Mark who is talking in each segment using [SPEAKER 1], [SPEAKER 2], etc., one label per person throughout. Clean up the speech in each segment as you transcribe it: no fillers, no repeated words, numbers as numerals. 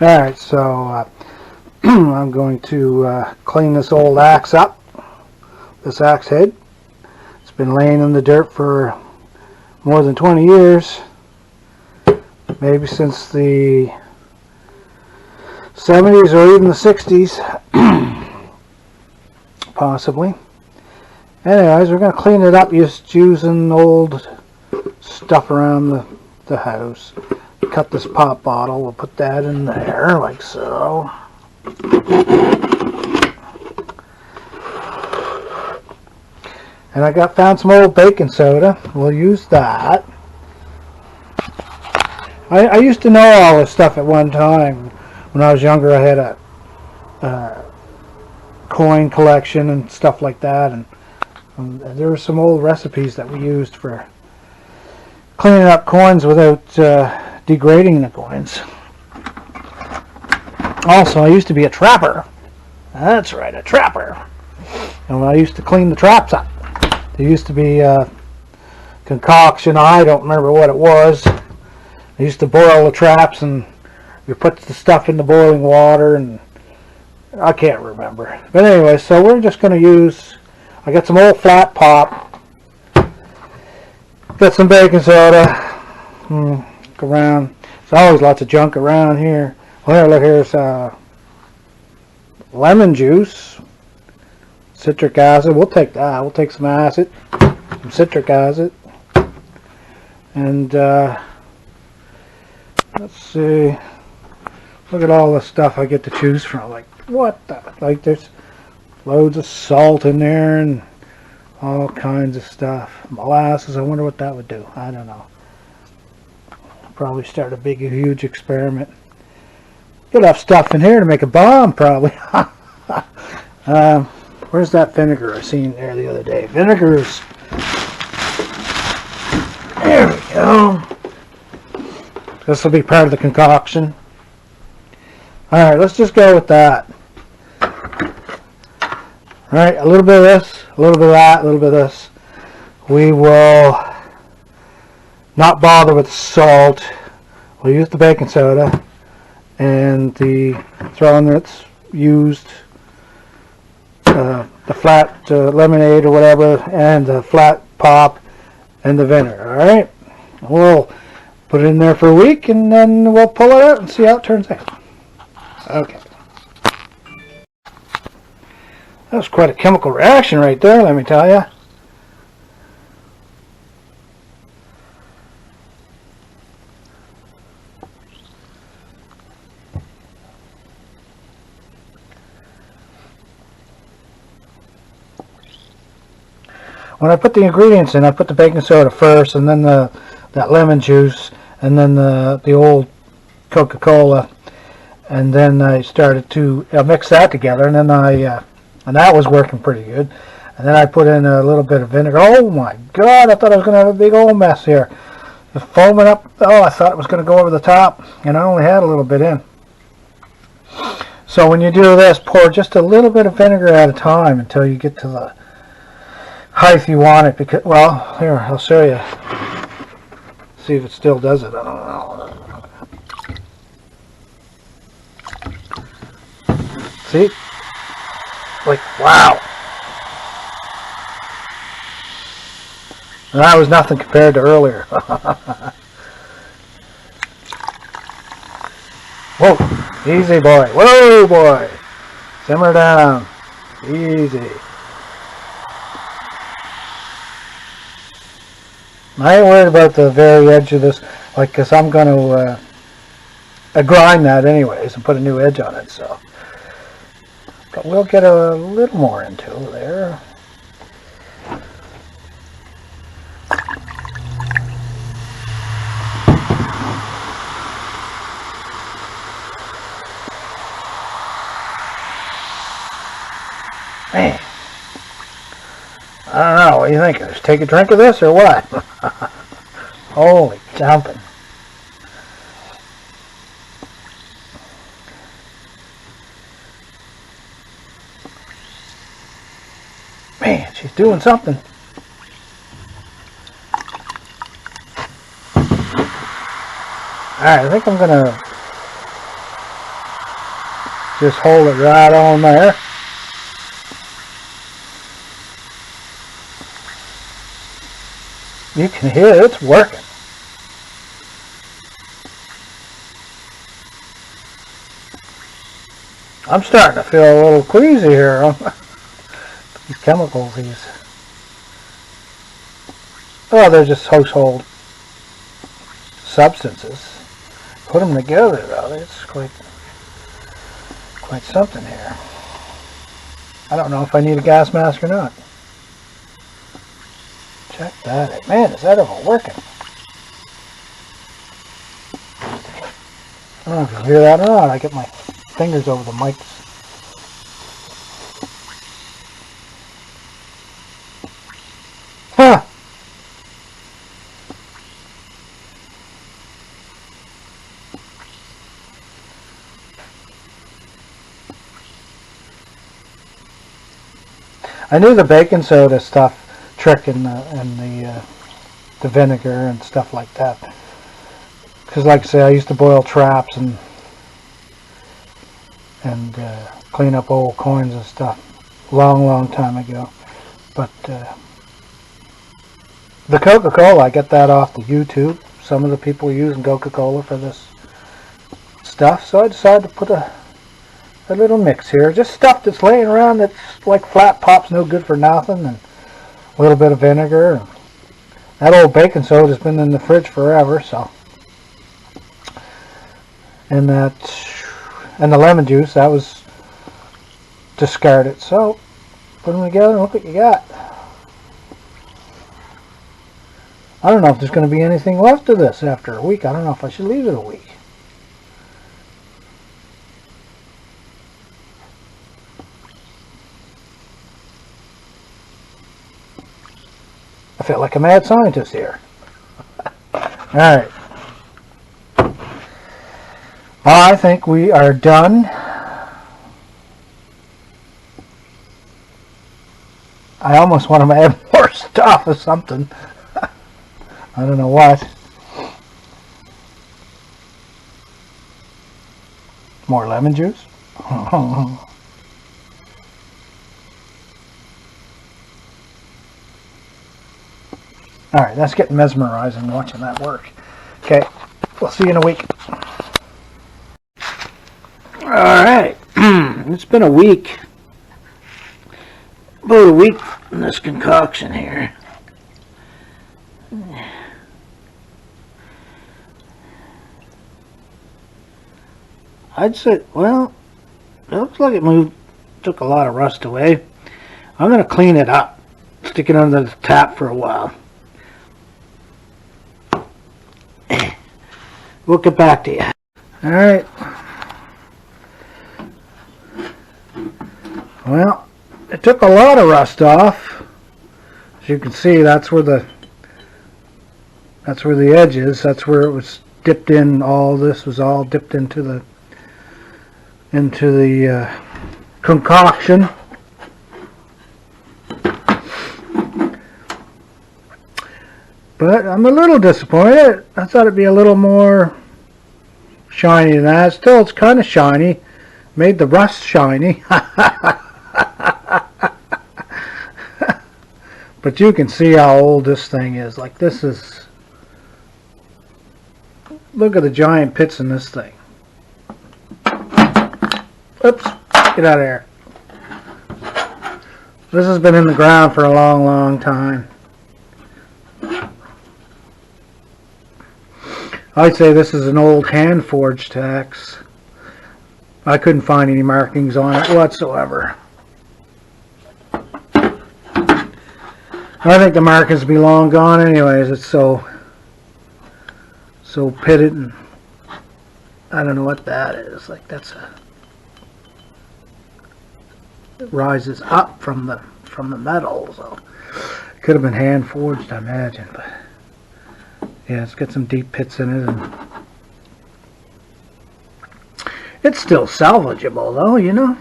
[SPEAKER 1] Alright, so I'm going to clean this old axe up, this axe head. It's been laying in the dirt for more than 20 years, maybe since the 70s or even the 60s, possibly. Anyways, we're going to clean it up just using old stuff around the house. Cut this pop bottle, we'll put that in there like so. And I found some old baking soda. We'll use that. I used to know all this stuff at one time. When I was younger, I had a coin collection and stuff like that, and there were some old recipes that we used for cleaning up coins without degrading the coins. Also, I used to be a trapper. That's right, a trapper. And I used to clean the traps up. There used to be a concoction, I don't remember what it was. I used to boil the traps and you put the stuff in the boiling water, and I can't remember. But anyway, so we're just going to use, I got some old flat pop, got some baking soda, look around. There's always lots of junk around here. Well, look, here's lemon juice, citric acid. We'll take that. We'll take some acid, some citric acid, and let's see. Look at all the stuff I get to choose from. Like, what the? Like, there's loads of salt in there and all kinds of stuff. Molasses, I wonder what that would do. I don't know. Probably start a big, huge experiment. Get enough stuff in here to make a bomb, probably. Where's that vinegar I seen there the other day? Vinegar's... There we go. This will be part of the concoction. Alright, let's just go with that. Alright, a little bit of this, a little bit of that, a little bit of this. We will not bother with the salt. We'll use the baking soda and the throwing that's used, the flat lemonade or whatever, and the flat pop and the vinegar. Alright, we'll put it in there for a week and then we'll pull it out and see how it turns out. Okay. That was quite a chemical reaction right there, let me tell you. When I put the ingredients in, I put the baking soda first, and then that lemon juice, and then the old Coca-Cola, and then I started to mix that together, and then and that was working pretty good. And then I put in a little bit of vinegar. Oh my God, I thought I was going to have a big old mess here. The foaming up, oh, I thought it was going to go over the top, and I only had a little bit in. So when you do this, pour just a little bit of vinegar at a time until you get to the height you want it. Because, well, here, I'll show you. See if it still does it. I don't know. See? Like, wow. And that was nothing compared to earlier. Whoa, easy boy. Whoa, boy. Simmer down. Easy. I ain't worried about the very edge of this, like, because I'm going to grind that anyways and put a new edge on it, so. But we'll get a little more into there. Man, I don't know, what do you think? Just take a drink of this or what? Holy jumping. Man, she's doing something. Alright, I think I'm gonna Just hold it right on there. You can hear it's working. I'm starting to feel a little queasy here. These chemicals, they're just household substances. Put them together, though, it's quite something here. I don't know if I need a gas mask or not. Check that out. Man, is that ever working? I don't know if you hear that or not. I get my fingers over the mics. Huh! I knew the baking soda stuff trick in the vinegar and stuff like that. Because, like I say, I used to boil traps and clean up old coins and stuff long time ago. But the Coca-Cola, I get that off the YouTube. Some of the people are using Coca-Cola for this stuff, so I decided to put a little mix here. Just stuff that's laying around that's like flat pops, no good for nothing, and a little bit of vinegar. That old baking soda's been in the fridge forever, so. And the lemon juice, that was discarded. So put them together and look what you got. I don't know if there's going to be anything left of this after a week. I don't know if I should leave it a week. I feel like a mad scientist here. Alright. I think we are done. I almost want to add more stuff or something. I don't know what. More lemon juice? Alright, that's getting mesmerizing watching that work. Okay, we'll see you in a week. Alright, it's been a week. About a week in this concoction here. I'd say, well, it looks like it took a lot of rust away. I'm going to clean it up. Stick it under the tap for a while. We'll get back to you. Alright. Well, it took a lot of rust off. As you can see, that's where the edge is. That's where it was dipped in. All this was all dipped into the concoction. But I'm a little disappointed. I thought it'd be a little more shiny than that. Still, it's kind of shiny. Made the rust shiny. But you can see how old this thing is. Like, this is... Look at the giant pits in this thing. Oops. Get out of here. This has been in the ground for a long time. I'd say this is an old hand-forged axe. I couldn't find any markings on it whatsoever. I think the markings be long gone anyways. It's so pitted, and I don't know what that is. Like, that's it rises up from the metal, so it could have been hand forged, I imagine. But yeah, it's got some deep pits in it, and it's still salvageable though, you know.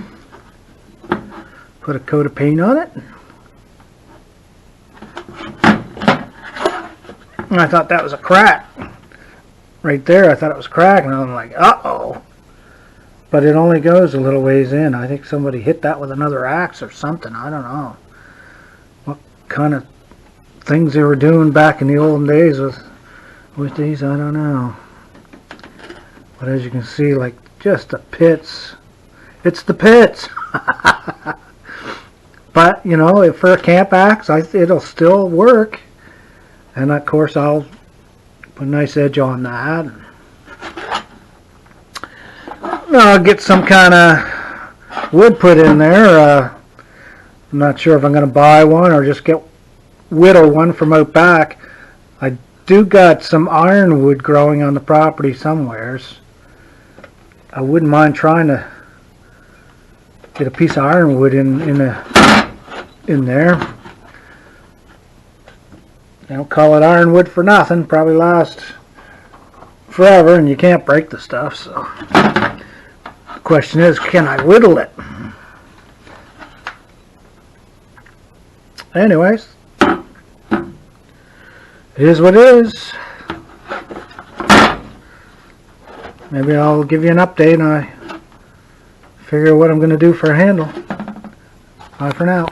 [SPEAKER 1] Put a coat of paint on it. And I thought that was a crack. Right there, I thought it was cracking, and I'm like, uh-oh. but it only goes a little ways in. I think somebody hit that with another axe or something. I don't know what kind of things they were doing back in the olden days with these. I don't know. But as you can see, like, just the pits. It's the pits. But, you know, if for a camp axe, it'll still work. And of course, I'll put a nice edge on that. I'll get some kind of wood put in there. I'm not sure if I'm going to buy one or just whittle one from out back. I do got some ironwood growing on the property somewheres. I wouldn't mind trying to get a piece of ironwood in there. They don't call it ironwood for nothing. Probably lasts forever, and you can't break the stuff. So the question is, can I whittle it? Anyways, it is what it is. Maybe I'll give you an update and I figure what I'm going to do for a handle. Bye for now.